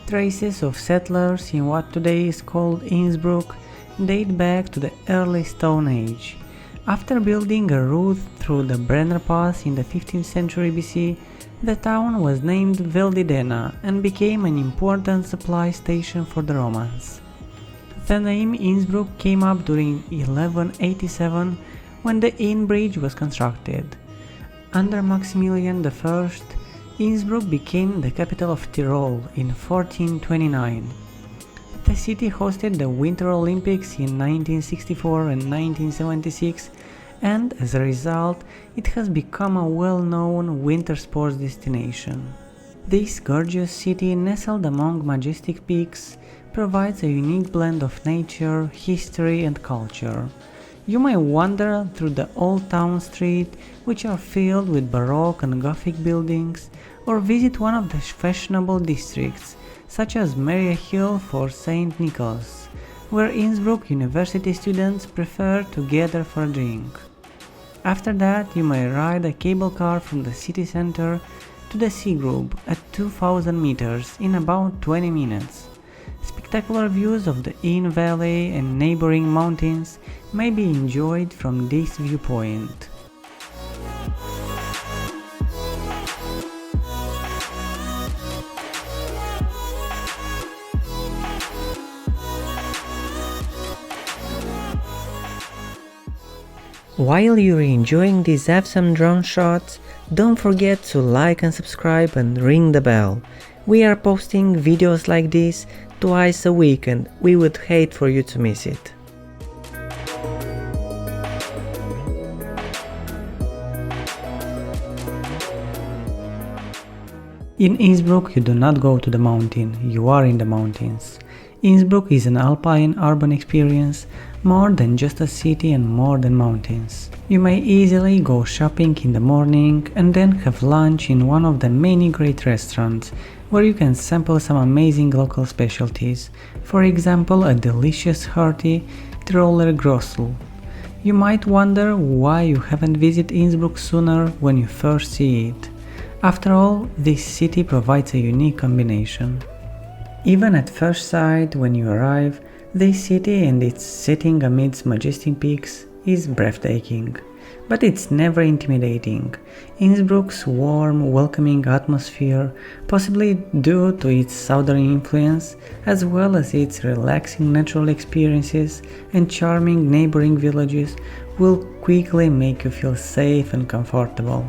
Traces of settlers in what today is called Innsbruck date back to the early Stone Age. After building a route through the Brenner Pass in the 15th century BC, the town was named Veldidena and became an important supply station for the Romans. The name Innsbruck came up during 1187 when the Inn bridge was constructed. Under Maximilian I, Innsbruck became the capital of Tirol in 1429. The city hosted the Winter Olympics in 1964 and 1976, and as a result, it has become a well-known winter sports destination. This gorgeous city, nestled among majestic peaks, provides a unique blend of nature, history and culture. You may wander through the old town street, which are filled with Baroque and Gothic buildings, or visit one of the fashionable districts, such as Maria Hill for St. Nicholas, where Innsbruck University students prefer to gather for a drink. After that, you may ride a cable car from the city center to the sea group at 2000 meters in about 20 minutes. Spectacular views of the Inn Valley and neighboring mountains may be enjoyed from this viewpoint. While you're enjoying these awesome drone shots, don't forget to like and subscribe and ring the bell. We are posting videos like this twice a week and we would hate for you to miss it. In Innsbruck you do not go to the mountain, you are in the mountains. Innsbruck is an alpine urban experience, more than just a city and more than mountains. You may easily go shopping in the morning and then have lunch in one of the many great restaurants, where you can sample some amazing local specialties, for example a delicious hearty Tiroler Grossel. You might wonder why you haven't visited Innsbruck sooner when you first see it. After all, this city provides a unique combination. Even at first sight, when you arrive, this city and its setting amidst majestic peaks is breathtaking. But it's never intimidating. Innsbruck's warm, welcoming atmosphere, possibly due to its southern influence, as well as its relaxing natural experiences and charming neighboring villages, will quickly make you feel safe and comfortable.